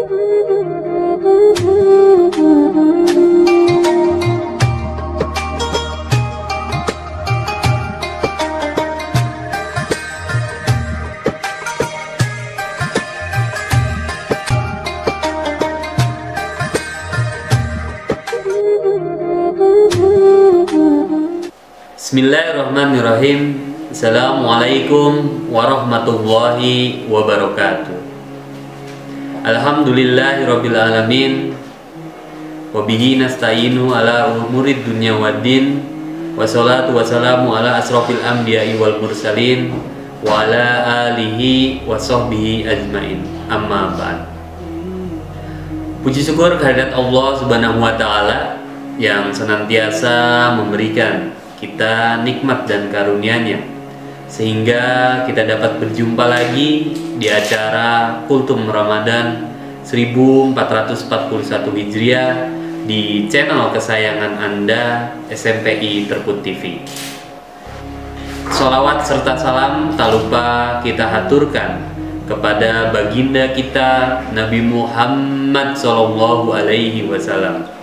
Bismillahirrahmanirrahim. Assalamualaikum warahmatullahi wabarakatuh. Alhamdulillahirabbil alamin. Wabihi nasta'inu ala umurid dunya waddin. Wassalatu wassalamu ala asrofil anbiya'i wal mursalin wa ala alihi wa sahbihi ajmain. Amma ba'd. Puji syukur kehadirat Allah Subhanahu wa taala yang senantiasa memberikan kita nikmat dan karunia-Nya sehingga kita dapat berjumpa lagi di acara Kultum Ramadan 1441 Hijriah di channel kesayangan Anda, SMPI Terput TV. Sholawat serta salam tak lupa kita haturkan kepada baginda kita Nabi Muhammad SAW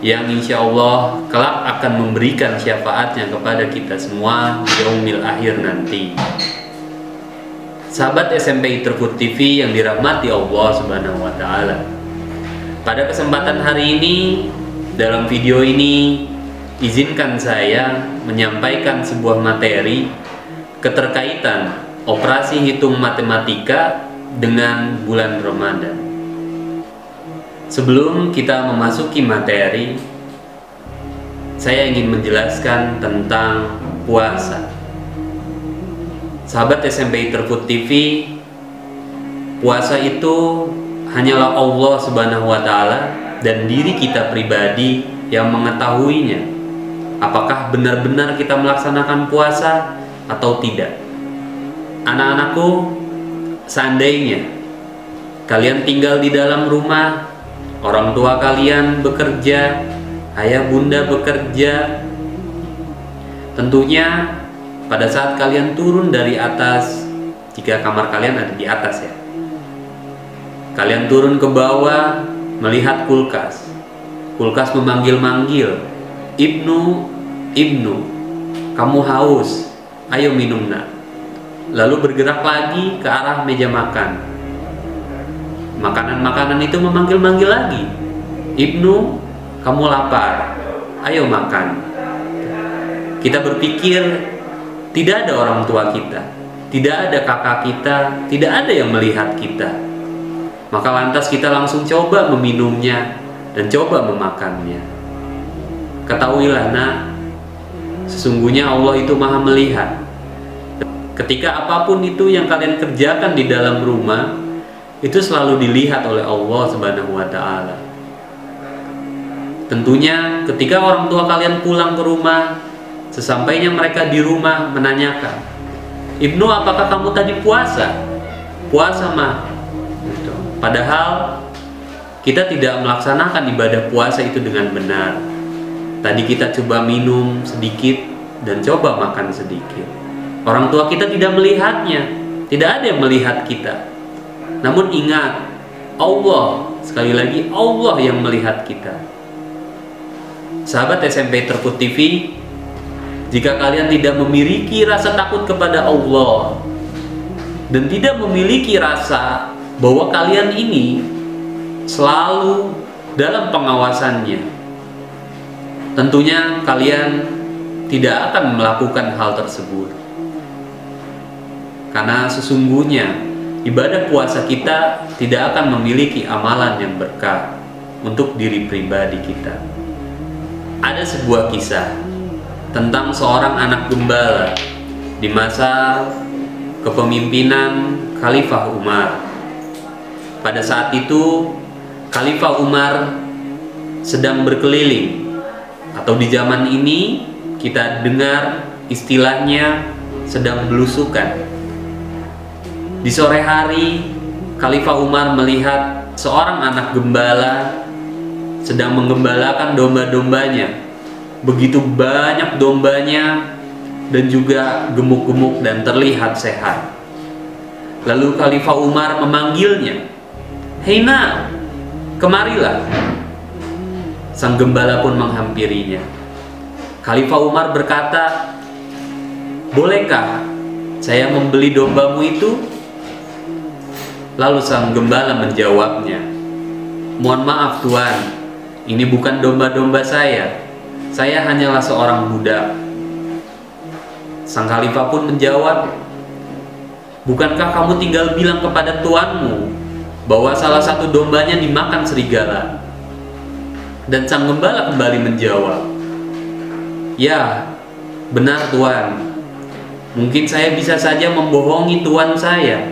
yang insya Allah kelak akan memberikan syafaatnya kepada kita semua di yaumil akhir nanti. Sahabat SMPI Terput TV yang dirahmati Allah Subhanahu wa taala. Pada kesempatan hari ini, dalam video ini izinkan saya menyampaikan sebuah materi keterkaitan operasi hitung matematika dengan bulan Ramadan. Sebelum kita memasuki materi, saya ingin menjelaskan tentang puasa. Sahabat SMPI Terput TV, puasa itu hanyalah Allah Subhanahu wa taala dan diri kita pribadi yang mengetahuinya. Apakah benar-benar kita melaksanakan puasa atau tidak? Anak-anakku, seandainya kalian tinggal di dalam rumah, orang tua kalian bekerja, ayah bunda bekerja, tentunya pada saat kalian turun dari atas, jika kamar kalian ada di atas ya, kalian turun ke bawah melihat kulkas. Kulkas memanggil-manggil, Ibnu, Ibnu, kamu haus, ayo minum nak. Lalu bergerak lagi ke arah meja makan. Makanan-makanan itu memanggil-manggil lagi, Ibnu, kamu lapar, ayo makan. Kita berpikir tidak ada orang tua kita, tidak ada kakak kita, tidak ada yang melihat kita. Maka lantas kita langsung coba meminumnya dan coba memakannya. Ketahuilah nak, sesungguhnya Allah itu maha melihat. Ketika apapun itu yang kalian kerjakan di dalam rumah, itu selalu dilihat oleh Allah Subhanahu wa taala. Tentunya ketika orang tua kalian pulang ke rumah, sesampainya mereka di rumah menanyakan, Ibnu, apakah kamu tadi puasa? Puasa mah. Gitu. Padahal kita tidak melaksanakan ibadah puasa itu dengan benar. Tadi kita coba minum sedikit dan coba makan sedikit. Orang tua kita tidak melihatnya, tidak ada yang melihat kita. Namun ingat, Allah, sekali lagi Allah yang melihat kita. Sahabat SMPI Terput TV, jika kalian tidak memiliki rasa takut kepada Allah dan tidak memiliki rasa bahwa kalian ini selalu dalam pengawasannya, tentunya kalian tidak akan melakukan hal tersebut. Karena sesungguhnya ibadah puasa kita tidak akan memiliki amalan yang berkah untuk diri pribadi kita. Ada sebuah kisah tentang seorang anak gembala di masa kepemimpinan Khalifah Umar. Pada saat itu Khalifah Umar sedang berkeliling, atau di zaman ini kita dengar istilahnya sedang belusukan. Di sore hari, Khalifah Umar melihat seorang anak gembala sedang menggembalakan domba-dombanya. Begitu banyak dombanya dan juga gemuk-gemuk dan terlihat sehat. Lalu Khalifah Umar memanggilnya "Hei nak, kemarilah." Sang gembala pun menghampirinya. Khalifah Umar berkata, "Bolehkah saya membeli dombamu itu?" Lalu sang gembala menjawabnya, "Mohon maaf tuan, ini bukan domba-domba saya. Saya hanyalah seorang budak." Sang khalifah pun menjawab, "Bukankah kamu tinggal bilang kepada tuanmu bahwa salah satu dombanya dimakan serigala?" Dan sang gembala kembali menjawab, "Ya, benar tuan. Mungkin saya bisa saja membohongi tuan saya.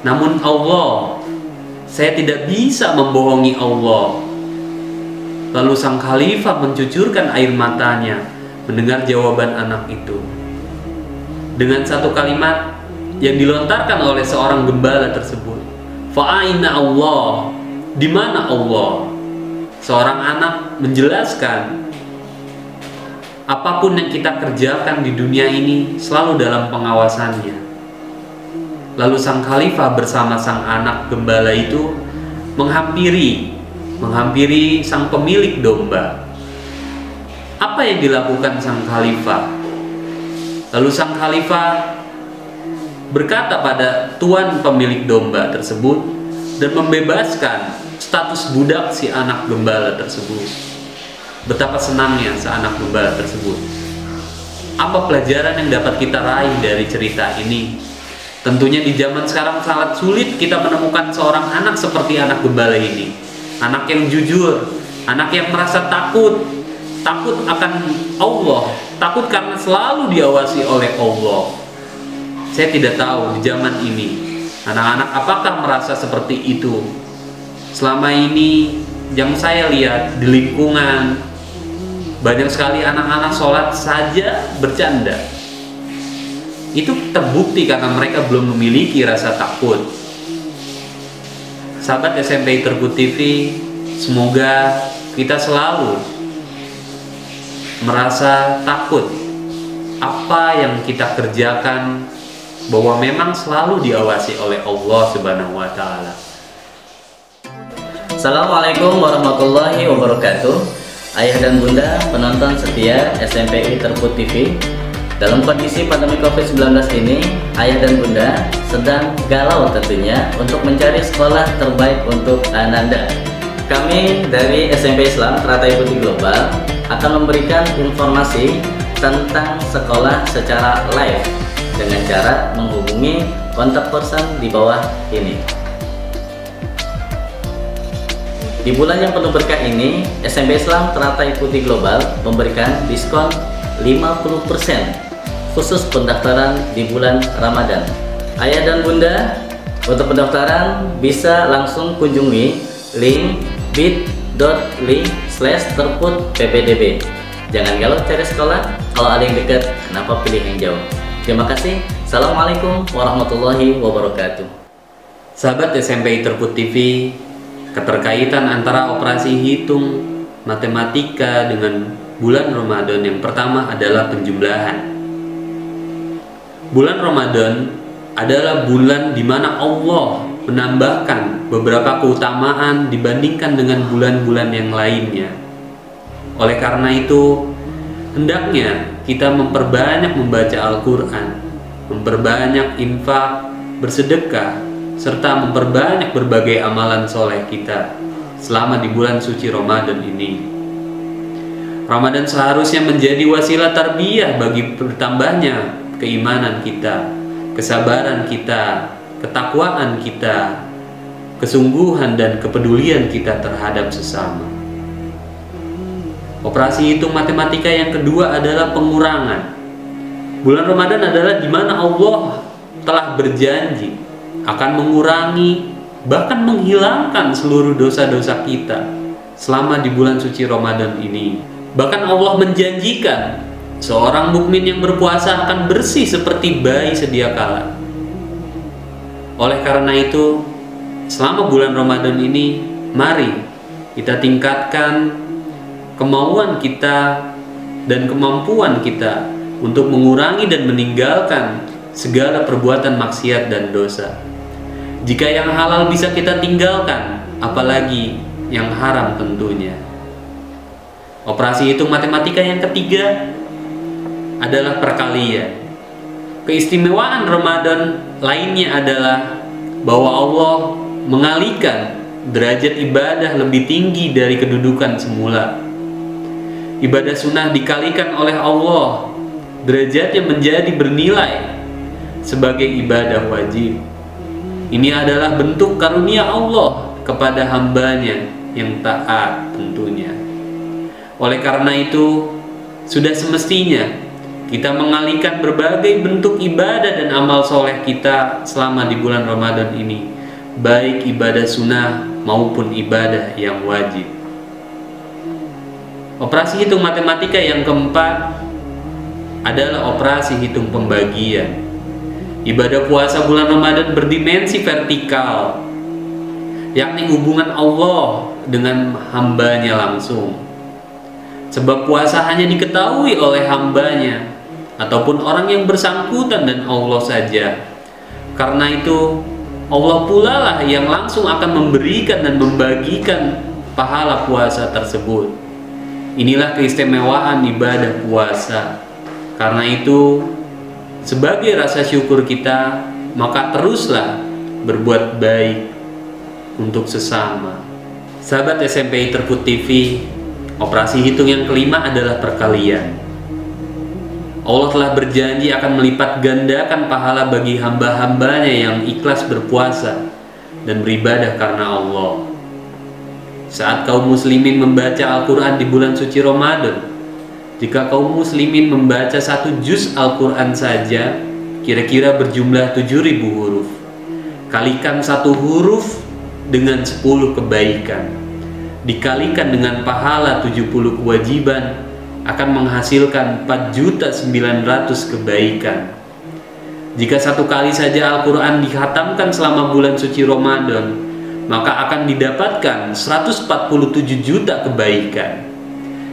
Namun Allah, saya tidak bisa membohongi Allah." Lalu sang khalifah mencucurkan air matanya mendengar jawaban anak itu. Dengan satu kalimat yang dilontarkan oleh seorang gembala tersebut, "Fa'aina Allah?" Di mana Allah? Seorang anak menjelaskan, apapun yang kita kerjakan di dunia ini selalu dalam pengawasannya. Lalu sang khalifah bersama sang anak gembala itu menghampiri sang pemilik domba. Apa yang dilakukan sang khalifah? Lalu sang khalifah berkata pada tuan pemilik domba tersebut dan membebaskan status budak si anak gembala tersebut. Betapa senangnya si anak gembala tersebut. Apa pelajaran yang dapat kita raih dari cerita ini? Tentunya di zaman sekarang sangat sulit kita menemukan seorang anak seperti anak gembala ini. Anak yang jujur, anak yang merasa takut akan Allah, takut karena selalu diawasi oleh Allah. Saya tidak tahu di zaman ini anak-anak apakah merasa seperti itu. Selama ini yang saya lihat di lingkungan, banyak sekali anak-anak sholat saja bercanda. Itu terbukti karena mereka belum memiliki rasa takut. Sahabat SMP Terput TV, semoga kita selalu merasa takut apa yang kita kerjakan, bahwa memang selalu diawasi oleh Allah Subhanahu wa Ta'ala. Assalamualaikum warahmatullahi wabarakatuh. Ayah dan bunda penonton setia SMPI Terput TV, dalam kondisi pandemi COVID-19 ini, ayah dan bunda sedang galau tentunya untuk mencari sekolah terbaik untuk Ananda. Kami dari SMP Islam Teratai Putih Global akan memberikan informasi tentang sekolah secara live dengan cara menghubungi kontak person di bawah ini. Di bulan yang penuh berkah ini, SMP Islam Teratai Putih Global memberikan diskon 50% khusus pendaftaran di bulan Ramadan. Ayah dan bunda, untuk pendaftaran bisa langsung kunjungi link bit.ly/terputppdb. Jangan galau cari sekolah, kalau ada yang dekat, kenapa pilih yang jauh? Terima kasih. Assalamualaikum warahmatullahi wabarakatuh. Sahabat SMP Terput TV, keterkaitan antara operasi hitung matematika dengan bulan Ramadan yang pertama adalah penjumlahan. Bulan Ramadan adalah bulan di mana Allah menambahkan beberapa keutamaan dibandingkan dengan bulan-bulan yang lainnya. Oleh karena itu, hendaknya kita memperbanyak membaca Al-Quran, memperbanyak infak, bersedekah, serta memperbanyak berbagai amalan soleh kita selama di bulan suci Ramadan ini. Ramadan seharusnya menjadi wasilah tarbiyah bagi bertambahnya keimanan kita, kesabaran kita, ketakwaan kita, kesungguhan dan kepedulian kita terhadap sesama. Operasi hitung matematika yang kedua adalah pengurangan. Bulan Ramadan adalah di mana Allah telah berjanji akan mengurangi, bahkan menghilangkan seluruh dosa-dosa kita selama di bulan suci Ramadan ini. Bahkan Allah menjanjikan seorang mukmin yang berpuasa akan bersih seperti bayi sedia kala. Oleh karena itu, selama bulan Ramadan ini, mari kita tingkatkan kemauan kita dan kemampuan kita untuk mengurangi dan meninggalkan segala perbuatan maksiat dan dosa. Jika yang halal bisa kita tinggalkan, apalagi yang haram tentunya. Operasi hitung matematika yang ketiga adalah perkalian. Keistimewaan Ramadan lainnya adalah bahwa Allah mengalihkan derajat ibadah lebih tinggi dari kedudukan semula. Ibadah sunnah dikalikan oleh Allah, derajatnya menjadi bernilai sebagai ibadah wajib. Ini adalah bentuk karunia Allah kepada hambanya yang taat tentunya. Oleh karena itu, sudah semestinya kita mengalihkan berbagai bentuk ibadah dan amal soleh kita selama di bulan Ramadan ini, baik ibadah sunnah maupun ibadah yang wajib. Operasi hitung matematika yang keempat adalah operasi hitung pembagian. Ibadah puasa bulan Ramadan berdimensi vertikal, yakni hubungan Allah dengan hambanya langsung. Sebab puasa hanya diketahui oleh hambanya ataupun orang yang bersangkutan dan Allah saja. Karena itu Allah pula lah yang langsung akan memberikan dan membagikan pahala puasa tersebut. Inilah keistimewaan ibadah puasa. Karena itu, sebagai rasa syukur kita, maka teruslah berbuat baik untuk sesama. Sahabat SMPI Terput TV, operasi hitung yang kelima adalah perkalian. Allah telah berjanji akan melipat gandakan pahala bagi hamba-hambanya yang ikhlas berpuasa dan beribadah karena Allah. Saat kaum muslimin membaca Al-Quran di bulan suci Ramadan, jika kaum muslimin membaca 1 juz Al-Quran saja, kira-kira berjumlah 7.000 huruf. Kalikan 1 huruf dengan 10 kebaikan, dikalikan dengan pahala 70 kewajiban, akan menghasilkan 4.900.000 kebaikan. Jika 1 kali saja Al-Quran dikhatamkan selama bulan suci Ramadan, maka akan didapatkan 147 juta kebaikan.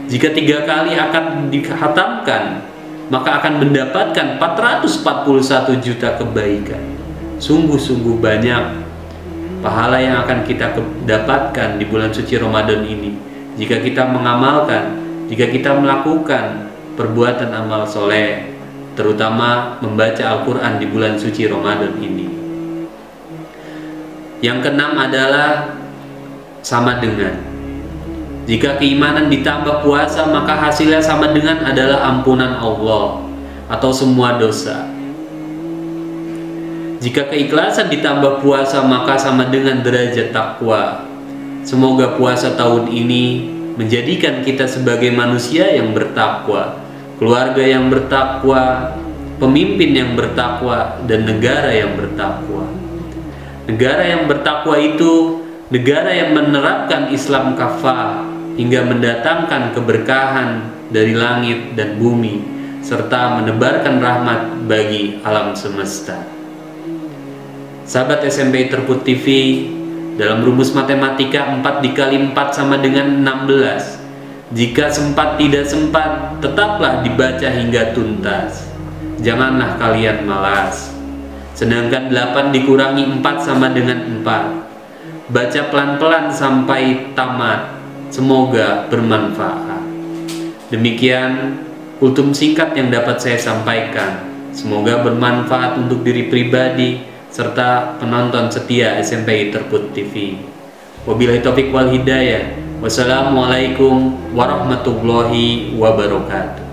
Jika 3 kali akan dikhatamkan, maka akan mendapatkan 441 juta kebaikan. Sungguh-sungguh banyak pahala yang akan kita dapatkan di bulan suci Ramadan ini jika kita mengamalkan, jika kita melakukan perbuatan amal soleh, terutama membaca Al-Quran di bulan suci Ramadan ini. Yang keenam adalah sama dengan. Jika keimanan ditambah puasa, maka hasilnya sama dengan adalah ampunan Allah atau semua dosa. Jika keikhlasan ditambah puasa, maka sama dengan derajat takwa. Semoga puasa tahun ini menjadikan kita sebagai manusia yang bertakwa, keluarga yang bertakwa, pemimpin yang bertakwa, dan negara yang bertakwa. Negara yang bertakwa itu negara yang menerapkan Islam kafah hingga mendatangkan keberkahan dari langit dan bumi serta menebarkan rahmat bagi alam semesta. Sahabat SMPI Terput TV, dalam rumus matematika 4 dikali 4 sama dengan 16. Jika sempat tidak sempat, tetaplah dibaca hingga tuntas. Janganlah kalian malas. Sedangkan 8 dikurangi 4 sama dengan 4. Baca pelan-pelan sampai tamat. Semoga bermanfaat. Demikian kultum singkat yang dapat saya sampaikan. Semoga bermanfaat untuk diri pribadi serta penonton setia SMPI Terput TV. Wabillahi taufiq wal hidayah. Wassalamualaikum warahmatullahi wabarakatuh.